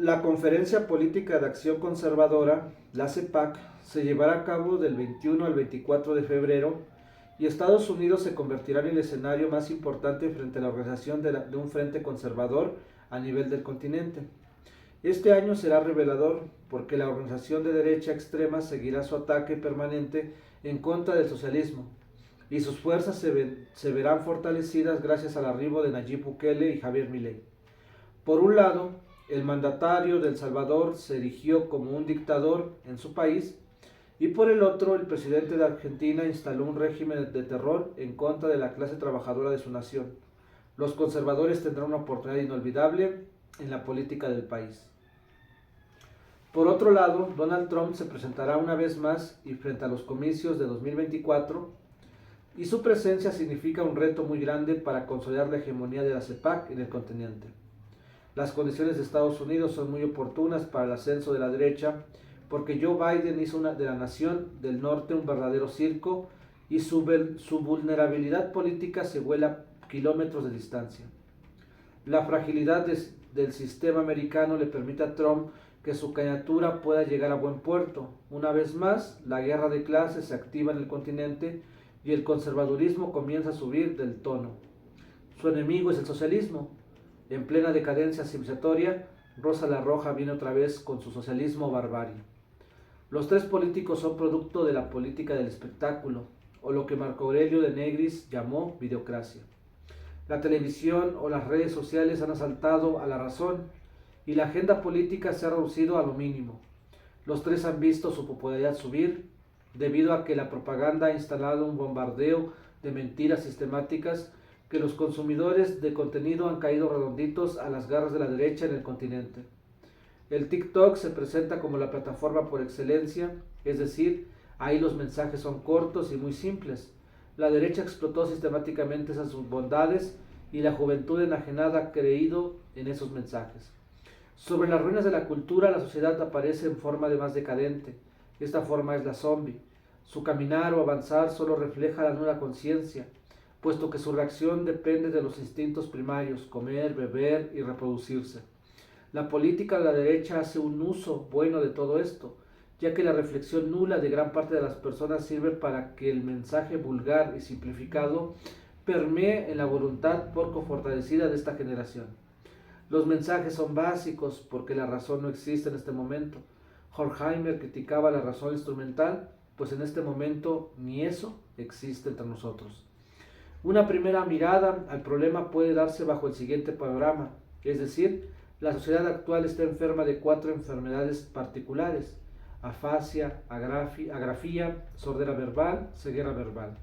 La Conferencia Política de Acción Conservadora, la CEPAC, se llevará a cabo del 21 al 24 de febrero y Estados Unidos se convertirá en el escenario más importante frente a la organización de un frente conservador a nivel del continente. Este año será revelador porque la organización de derecha extrema seguirá su ataque permanente en contra del socialismo y sus fuerzas se verán fortalecidas gracias al arribo de Nayib Bukele y Javier Milei. Por un lado, el mandatario de El Salvador se erigió como un dictador en su país y por el otro, el presidente de Argentina instaló un régimen de terror en contra de la clase trabajadora de su nación. Los conservadores tendrán una oportunidad inolvidable en la política del país. Por otro lado, Donald Trump se presentará una vez más y frente a los comicios de 2024 y su presencia significa un reto muy grande para consolidar la hegemonía de la CEPAC en el continente. Las condiciones de Estados Unidos son muy oportunas para el ascenso de la derecha porque Joe Biden hizo de la nación del norte un verdadero circo y su vulnerabilidad política se vuela a kilómetros de distancia. La fragilidad del sistema americano le permite a Trump que su candidatura pueda llegar a buen puerto. Una vez más, la guerra de clases se activa en el continente y el conservadurismo comienza a subir del tono. Su enemigo es el socialismo. En plena decadencia civilizatoria, Rosa la Roja viene otra vez con su socialismo barbarie. Los tres políticos son producto de la política del espectáculo, o lo que Marco Aurelio de Negris llamó videocracia. La televisión o las redes sociales han asaltado a la razón y la agenda política se ha reducido a lo mínimo. Los tres han visto su popularidad subir debido a que la propaganda ha instalado un bombardeo de mentiras sistemáticas que los consumidores de contenido han caído redonditos a las garras de la derecha en el continente. El TikTok se presenta como la plataforma por excelencia, es decir, ahí los mensajes son cortos y muy simples. La derecha explotó sistemáticamente esas bondades y la juventud enajenada ha creído en esos mensajes. Sobre las ruinas de la cultura, la sociedad aparece en forma de más decadente. Esta forma es la zombie. Su caminar o avanzar solo refleja la nula conciencia, puesto que su reacción depende de los instintos primarios, comer, beber y reproducirse. La política de la derecha hace un uso bueno de todo esto, ya que la reflexión nula de gran parte de las personas sirve para que el mensaje vulgar y simplificado permee en la voluntad poco fortalecida de esta generación. Los mensajes son básicos porque la razón no existe en este momento. Horkheimer criticaba la razón instrumental, pues en este momento ni eso existe entre nosotros. Una primera mirada al problema puede darse bajo el siguiente panorama, es decir, la sociedad actual está enferma de 4 enfermedades particulares: afasia, agrafía, sordera verbal, ceguera verbal.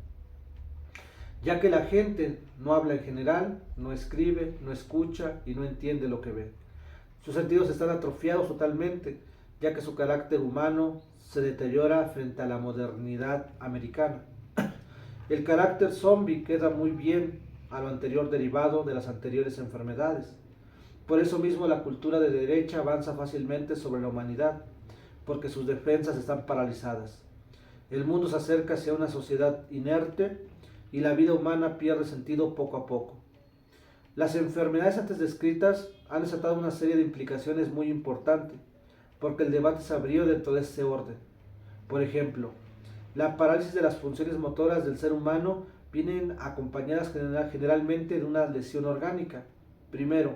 Ya que la gente no habla en general, no escribe, no escucha y no entiende lo que ve. Sus sentidos están atrofiados totalmente, ya que su carácter humano se deteriora frente a la modernidad americana. El carácter zombie queda muy bien a lo anterior derivado de las anteriores enfermedades. Por eso mismo la cultura de derecha avanza fácilmente sobre la humanidad, porque sus defensas están paralizadas. El mundo se acerca hacia una sociedad inerte y la vida humana pierde sentido poco a poco. Las enfermedades antes descritas han desatado una serie de implicaciones muy importantes, porque el debate se abrió dentro de este orden. Por ejemplo, la parálisis de las funciones motoras del ser humano vienen acompañadas generalmente de una lesión orgánica. Primero,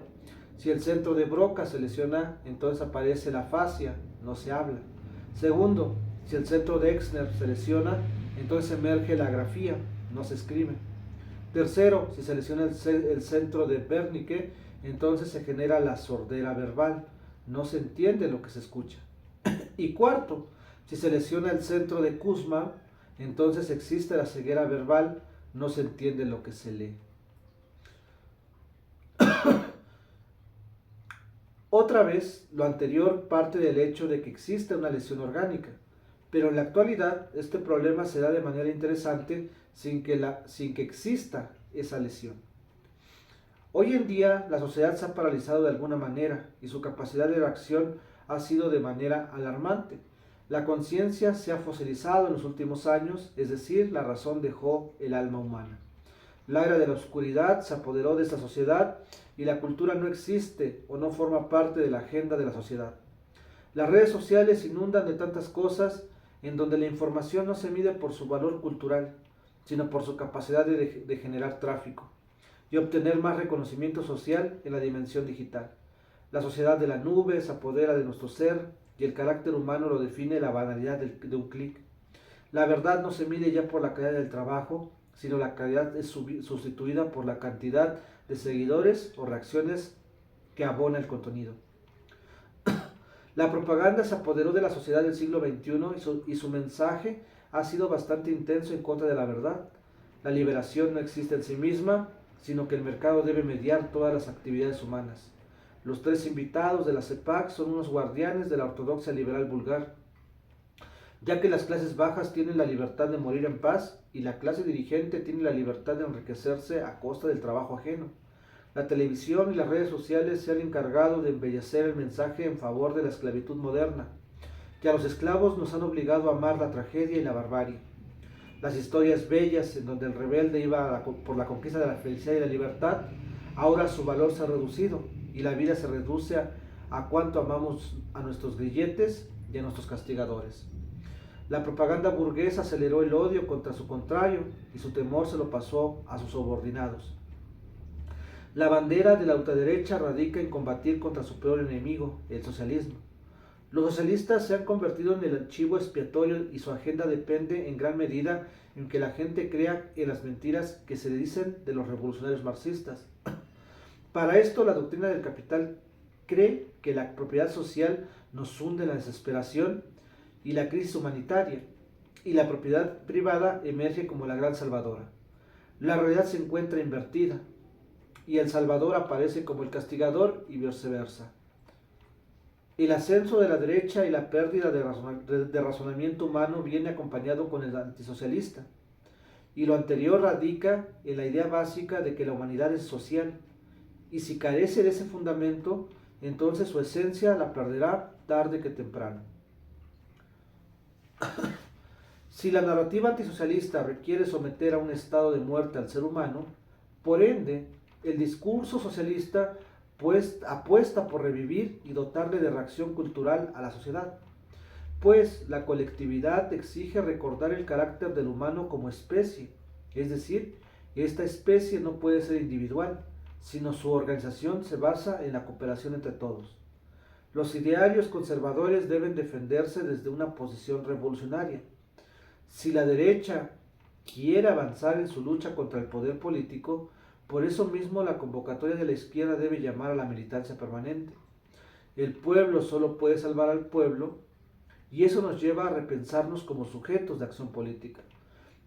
si el centro de Broca se lesiona, entonces aparece la afasia, no se habla. Segundo, si el centro de Exner se lesiona, entonces emerge la agrafía, no se escribe. Tercero, si se lesiona el centro de Wernicke, entonces se genera la sordera verbal, no se entiende lo que se escucha. Y cuarto, si se lesiona el centro de Kuzma, entonces existe la ceguera verbal, no se entiende lo que se lee. Otra vez, lo anterior parte del hecho de que existe una lesión orgánica, pero en la actualidad este problema se da de manera interesante sin que exista esa lesión. Hoy en día la sociedad se ha paralizado de alguna manera y su capacidad de reacción ha sido de manera alarmante. La conciencia se ha fosilizado en los últimos años, es decir, la razón dejó el alma humana. La era de la oscuridad se apoderó de esta sociedad y la cultura no existe o no forma parte de la agenda de la sociedad. Las redes sociales inundan de tantas cosas en donde la información no se mide por su valor cultural, sino por su capacidad de generar tráfico y obtener más reconocimiento social en la dimensión digital. La sociedad de la nube se apodera de nuestro ser y el carácter humano lo define la banalidad de un clic. La verdad no se mide ya por la calidad del trabajo, sino la calidad es sustituida por la cantidad de seguidores o reacciones que abona el contenido. La propaganda se apoderó de la sociedad del siglo XXI y su mensaje ha sido bastante intenso en contra de la verdad. La liberación no existe en sí misma, sino que el mercado debe mediar todas las actividades humanas. Los tres invitados de la CEPAC son unos guardianes de la ortodoxia liberal vulgar, ya que las clases bajas tienen la libertad de morir en paz y la clase dirigente tiene la libertad de enriquecerse a costa del trabajo ajeno. La televisión y las redes sociales se han encargado de embellecer el mensaje en favor de la esclavitud moderna, que a los esclavos nos han obligado a amar la tragedia y la barbarie. Las historias bellas en donde el rebelde iba por la conquista de la felicidad y la libertad, ahora su valor se ha reducido y la vida se reduce a cuánto amamos a nuestros grilletes y a nuestros castigadores. La propaganda burguesa aceleró el odio contra su contrario y su temor se lo pasó a sus subordinados. La bandera de la ultraderecha radica en combatir contra su peor enemigo, el socialismo. Los socialistas se han convertido en el archivo expiatorio y su agenda depende en gran medida en que la gente crea en las mentiras que se dicen de los revolucionarios marxistas. Para esto, la doctrina del capital cree que la propiedad social nos hunde en la desesperación y la crisis humanitaria, y la propiedad privada emerge como la gran salvadora. La realidad se encuentra invertida, y el salvador aparece como el castigador y viceversa. El ascenso de la derecha y la pérdida de razonamiento humano viene acompañado con el antisocialista, y lo anterior radica en la idea básica de que la humanidad es social, y si carece de ese fundamento, entonces su esencia la perderá tarde que temprano. Si la narrativa antisocialista requiere someter a un estado de muerte al ser humano, por ende, el discurso socialista apuesta por revivir y dotarle de reacción cultural a la sociedad, pues la colectividad exige recordar el carácter del humano como especie, es decir, esta especie no puede ser individual, sino su organización se basa en la cooperación entre todos. Los idearios conservadores deben defenderse desde una posición revolucionaria. Si la derecha quiere avanzar en su lucha contra el poder político, por eso mismo la convocatoria de la izquierda debe llamar a la militancia permanente. El pueblo solo puede salvar al pueblo y eso nos lleva a repensarnos como sujetos de acción política.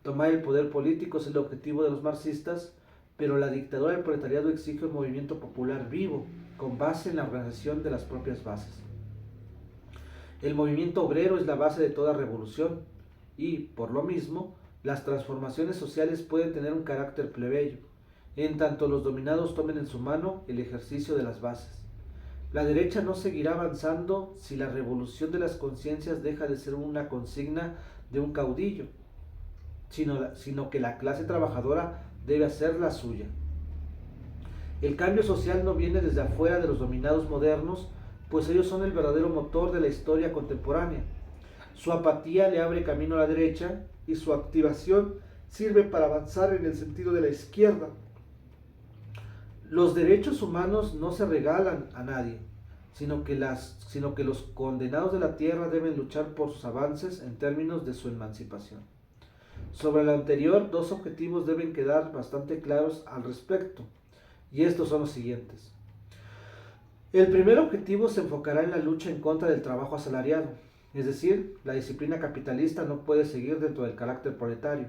Tomar el poder político es el objetivo de los marxistas, pero la dictadura del proletariado exige un movimiento popular vivo, con base en la organización de las propias bases. El movimiento obrero es la base de toda revolución y, por lo mismo, las transformaciones sociales pueden tener un carácter plebeyo, en tanto los dominados tomen en su mano el ejercicio de las bases. La derecha no seguirá avanzando si la revolución de las conciencias deja de ser una consigna de un caudillo, sino que la clase trabajadora debe hacer la suya. El cambio social no viene desde afuera de los dominados modernos, pues ellos son el verdadero motor de la historia contemporánea. Su apatía le abre camino a la derecha y su activación sirve para avanzar en el sentido de la izquierda. Los derechos humanos no se regalan a nadie, sino que los condenados de la tierra deben luchar por sus avances en términos de su emancipación. Sobre lo anterior, dos objetivos deben quedar bastante claros al respecto, y estos son los siguientes. El primer objetivo se enfocará en la lucha en contra del trabajo asalariado, es decir, la disciplina capitalista no puede seguir dentro del carácter proletario.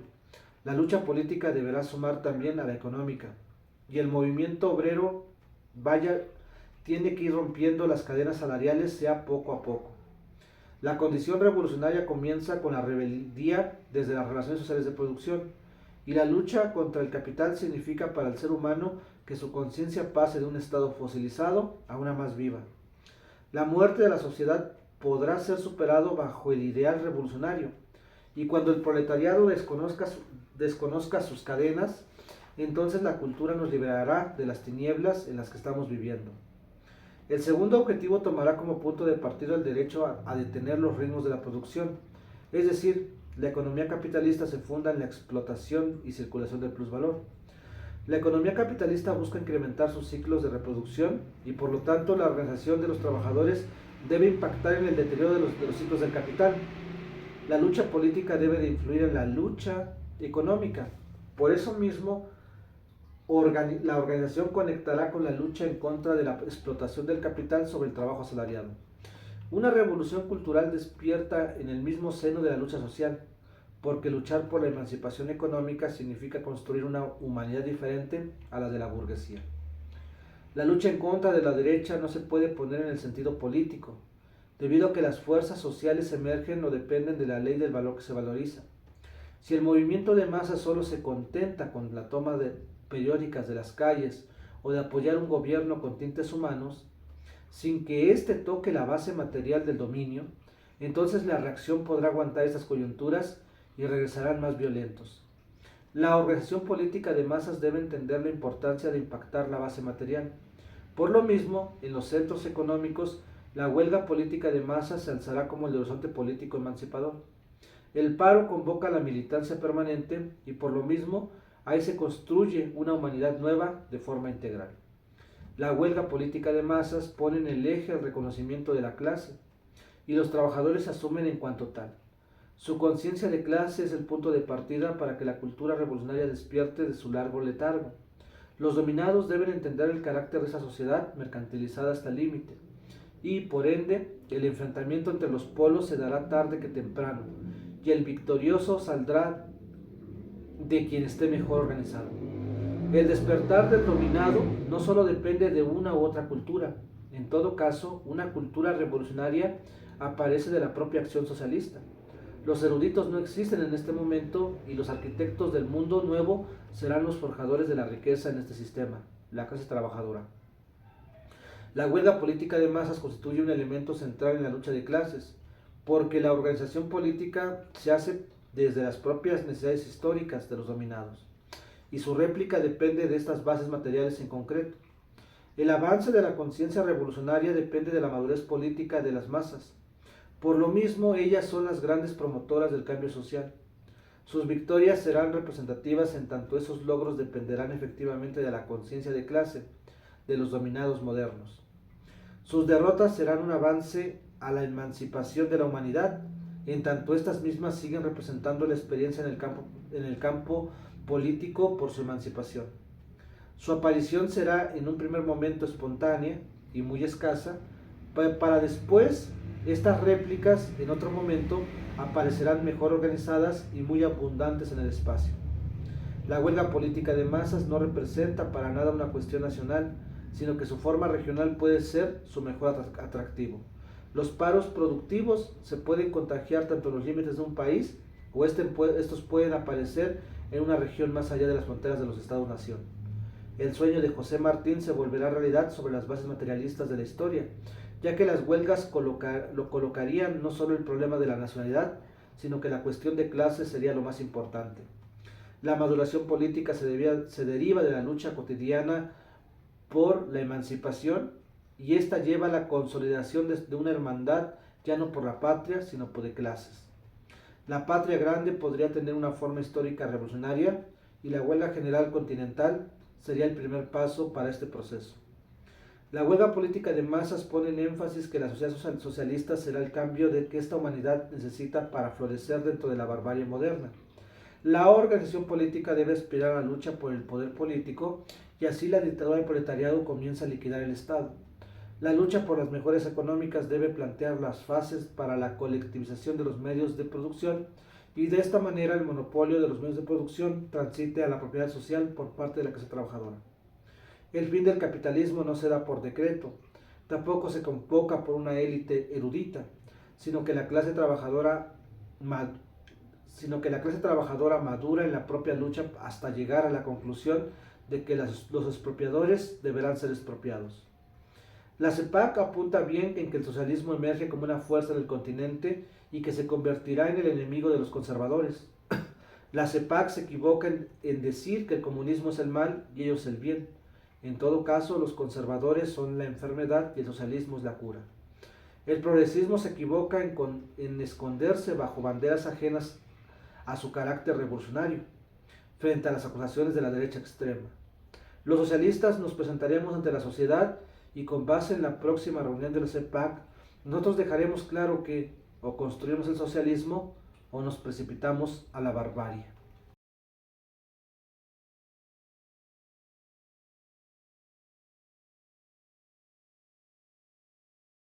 La lucha política deberá sumar también a la económica, y el movimiento obrero tiene que ir rompiendo las cadenas salariales sea poco a poco. La condición revolucionaria comienza con la rebeldía desde las relaciones sociales de producción, y la lucha contra el capital significa para el ser humano que su conciencia pase de un estado fosilizado a una más viva. La muerte de la sociedad podrá ser superado bajo el ideal revolucionario, y cuando el proletariado desconozca sus cadenas, entonces la cultura nos liberará de las tinieblas en las que estamos viviendo. El segundo objetivo tomará como punto de partida el derecho a detener los ritmos de la producción, es decir, la economía capitalista se funda en la explotación y circulación del plusvalor. La economía capitalista busca incrementar sus ciclos de reproducción y por lo tanto la organización de los trabajadores debe impactar en el deterioro de los ciclos del capital. La lucha política debe de influir en la lucha económica. Por eso mismo, la organización conectará con la lucha en contra de la explotación del capital sobre el trabajo asalariado. Una revolución cultural despierta en el mismo seno de la lucha social, porque luchar por la emancipación económica significa construir una humanidad diferente a la de la burguesía. La lucha en contra de la derecha no se puede poner en el sentido político, debido a que las fuerzas sociales emergen o dependen de la ley del valor que se valoriza. Si el movimiento de masas solo se contenta con la toma periódicas de las calles o de apoyar un gobierno con tintes humanos, sin que éste toque la base material del dominio, entonces la reacción podrá aguantar estas coyunturas y regresarán más violentos. La organización política de masas debe entender la importancia de impactar la base material. Por lo mismo, en los centros económicos, la huelga política de masas se alzará como el horizonte político emancipador. El paro convoca a la militancia permanente y por lo mismo ahí se construye una humanidad nueva de forma integral. La huelga política de masas pone en el eje el reconocimiento de la clase y los trabajadores se asumen en cuanto tal. Su conciencia de clase es el punto de partida para que la cultura revolucionaria despierte de su largo letargo. Los dominados deben entender el carácter de esa sociedad mercantilizada hasta el límite y, por ende, el enfrentamiento entre los polos se dará tarde que temprano y el victorioso saldrá de quien esté mejor organizado. El despertar del dominado no solo depende de una u otra cultura. En todo caso, una cultura revolucionaria aparece de la propia acción socialista. Los eruditos no existen en este momento y los arquitectos del mundo nuevo serán los forjadores de la riqueza en este sistema, la clase trabajadora. La huelga política de masas constituye un elemento central en la lucha de clases, porque la organización política se hace desde las propias necesidades históricas de los dominados, y su réplica depende de estas bases materiales en concreto. El avance de la conciencia revolucionaria depende de la madurez política de las masas. Por lo mismo, ellas son las grandes promotoras del cambio social. Sus victorias serán representativas en tanto esos logros dependerán efectivamente de la conciencia de clase de los dominados modernos. Sus derrotas serán un avance a la emancipación de la humanidad, en tanto estas mismas siguen representando la experiencia en el campo político por su emancipación. Su aparición será en un primer momento espontánea y muy escasa, para después estas réplicas en otro momento aparecerán mejor organizadas y muy abundantes en el espacio. La huelga política de masas no representa para nada una cuestión nacional, sino que su forma regional puede ser su mejor atractivo. Los paros productivos se pueden contagiar tanto en los límites de un país o estos pueden aparecer en una región más allá de las fronteras de los Estados-nación. El sueño de José Martín se volverá realidad sobre las bases materialistas de la historia, ya que las huelgas lo colocarían no solo el problema de la nacionalidad, sino que la cuestión de clases sería lo más importante. La maduración política se deriva de la lucha cotidiana por la emancipación y esta lleva a la consolidación de una hermandad ya no por la patria, sino por de clases. La patria grande podría tener una forma histórica revolucionaria y la huelga general continental sería el primer paso para este proceso. La huelga política de masas pone en énfasis que la sociedad socialista será el cambio que esta humanidad necesita para florecer dentro de la barbarie moderna. La organización política debe aspirar a la lucha por el poder político y así la dictadura del proletariado comienza a liquidar el Estado. La lucha por las mejoras económicas debe plantear las fases para la colectivización de los medios de producción y de esta manera el monopolio de los medios de producción transite a la propiedad social por parte de la clase trabajadora. El fin del capitalismo no se da por decreto, tampoco se convoca por una élite erudita, sino que la clase trabajadora madura en la propia lucha hasta llegar a la conclusión de que los expropiadores deberán ser expropiados. La CEPAC apunta bien en que el socialismo emerge como una fuerza del continente y que se convertirá en el enemigo de los conservadores. La CEPAC se equivoca en decir que el comunismo es el mal y ellos el bien. En todo caso, los conservadores son la enfermedad y el socialismo es la cura. El progresismo se equivoca en esconderse bajo banderas ajenas a su carácter revolucionario, frente a las acusaciones de la derecha extrema. Los socialistas nos presentaremos ante la sociedad y con base en la próxima reunión de la CEPAC, nosotros dejaremos claro que o construimos el socialismo o nos precipitamos a la barbarie.